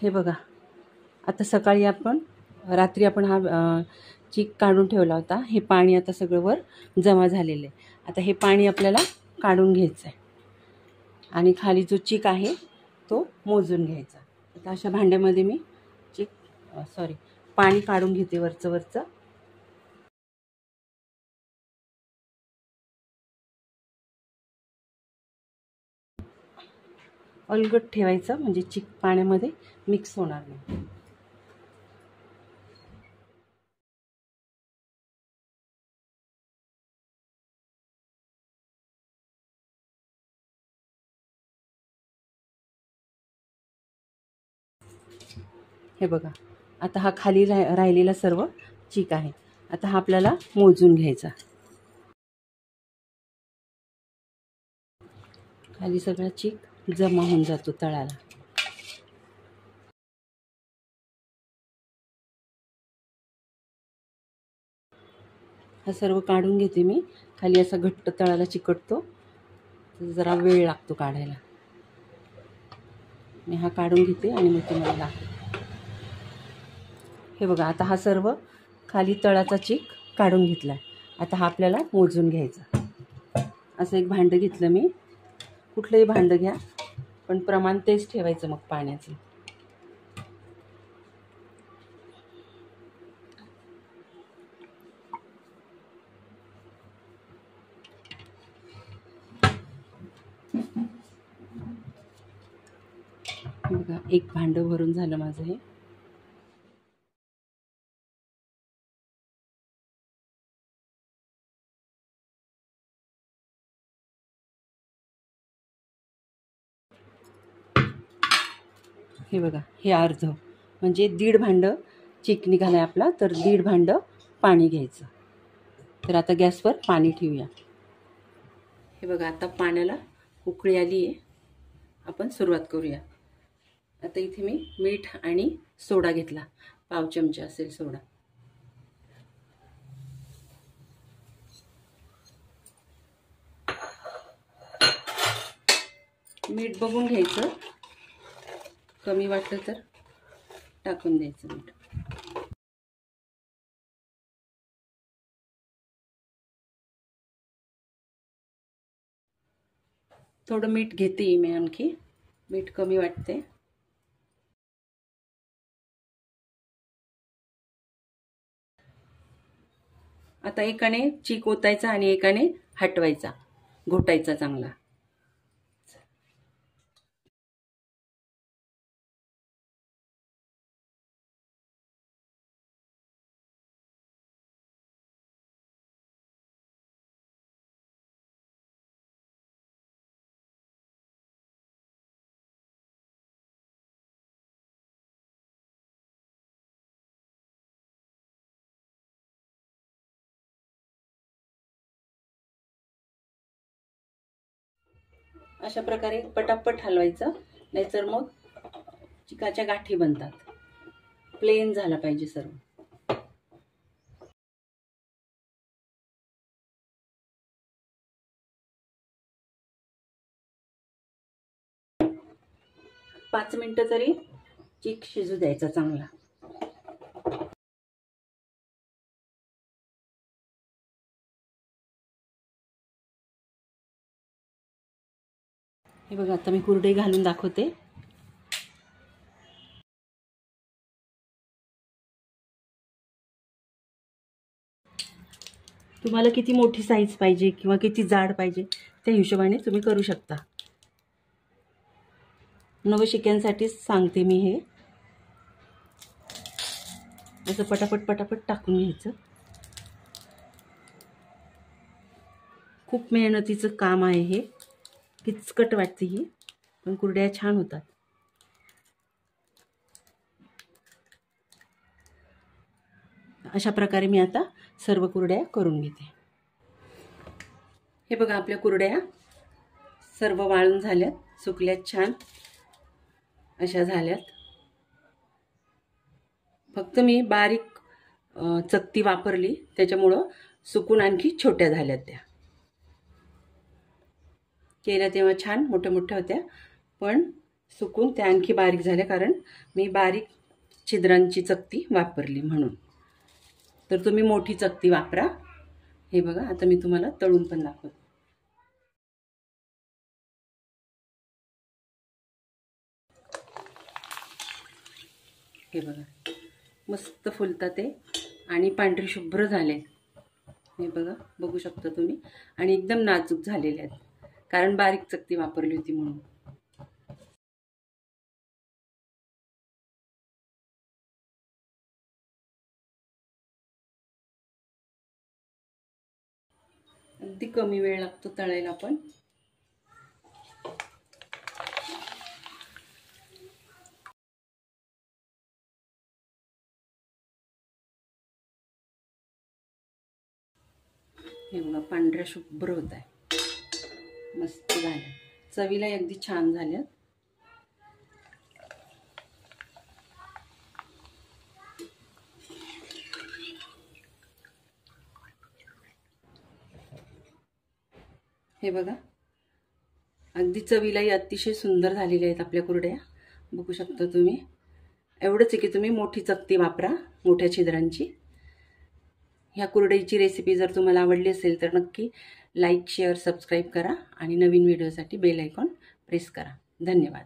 हे बघा, आता सकाळी रात्री आपण हा चीक काढून ठेवला होता. हे पाणी आता सगळं वर जमा झालेलं आहे. आता हे पाणी आपल्याला काढून घ्यायचं आहे आणि खाली जो चीक आहे तो मोजून घ्यायचा. आता अशा भांड्यामध्ये मी पाणी काढून घेते वरचं. अलगट ठेवायचं म्हणजे चीक पाण्यामध्ये मिक्स होणार नाही. हे बघा, आता हा खाली राहिलेला सर्व चीक आहे. आता हा आपल्याला मोजून घ्यायचा. खाली सगळा चीक जमा होऊन जातो तळाला. हा सर्व काढून घेते मी. खाली असा घट्ट तळाला चिकटतो, जरा वेळ लागतो काढायला. मी हा काढून घेते आणि मग तुम्हाला दाखवते. हे बघा, आता हा सर्व खाली तळाचा चीक काढून घेतला आहे. आता हा आपल्याला मोजून घ्यायचा. असं एक भांडं घेतलं मी. कुठलंही भांडं घ्या, पण प्रमाण तेच ठेवायचं मग पाण्याचं. बघा, एक भांडं भरून झालं माझं हे. हे बघा, हे अर्ध म्हणजे 1.5 भांडं चीक निघालाय आपला, तर 1.5 भांडं पाणी घ्यायचं. तर आता गॅसवर पाणी ठेवूया. हे बघा, आता पाण्याला उकळी आली आहे. आपण सुरुवात करूया. आता इथे मी मीठ आणि सोडा घेतला. पाव चमचा असेल सोडा. मीठ बघून घ्यायचं, कमी वाटलं तर टाकून द्यायचं मीठ. थोडं मीठ घेते मी आणखी, मीठ कमी वाटते. आता एकाने चीक ओतायचा आणि एकाने हटवायचा, घोटायचा चांगला. अशा प्रकारे पटापट हलवायचं, नाहीतर मग चिकाच्या गाठी बनतात. प्लेन झाला पाहिजे सर्व. पाच मिनिटं तरी चीक शिजू द्यायचा चांगला. हे बघा, आता मी कुरडई घालून दाखवते. तुम्हाला किती मोठी साईज पाहिजे किंवा किती जाड पाहिजे त्या हिशोबाने तुम्ही करू शकता. नवशिक्यांसाठीच सांगते मी हे. असं पटापट टाकून घ्यायचं. खूप मेहनतीचं काम आहे हे. किचकट वाटते ही, पण कुरड्या छान होतात. अशा प्रकारे मी आता सर्व कुरड्या करून घेते. हे बघा, आपल्या कुरड्या सर्व वाळून झाल्यात, सुकल्यात छान अशा झाल्यात. फक्त मी बारीक चकती वापरली, त्याच्यामुळं सुकून आणखी छोट्या झाल्यात. त्या केल्या तेव्हा छान मोठ्या मोठ्या होत्या, पण सुकून त्या आणखी बारीक झाल्या, कारण मी बारीक छिद्रांची चकती वापरली म्हणून. तर तुम्ही मोठी चकती वापरा. हे बघा, आता मी तुम्हाला तळून पण दाखवते. हे बघा, मस्त फुलतात ते आणि पांढरे शुभ्र झाले. हे बघा, बघू शकता तुम्ही. आणि एकदम नाजूक झालेले आहेत, कारण बारीक चकती वापरली होती म्हणून. अगदी कमी वेळ लागतो तळायला पण. हे बघा, पांढऱ्या शुभ्र होत आहे, मस्त झाल्या. चवीला अगदी छान झाल्या. हे बघा, अगदी चवीलाही अतिशय सुंदर झालेल्या आहेत आपल्या कुरड्या. बघू शकता तुम्ही. एवढंच आहे की तुम्ही मोठी चकती वापरा, मोठ्या छिद्रांची. ह्या कुरडईची रेसिपी जर तुम्हाला आवडली असेल तर नक्की लाईक, शेअर, सबस्क्राईब करा आणि नवीन व्हिडिओसाठी बेल आयकॉन प्रेस करा. धन्यवाद.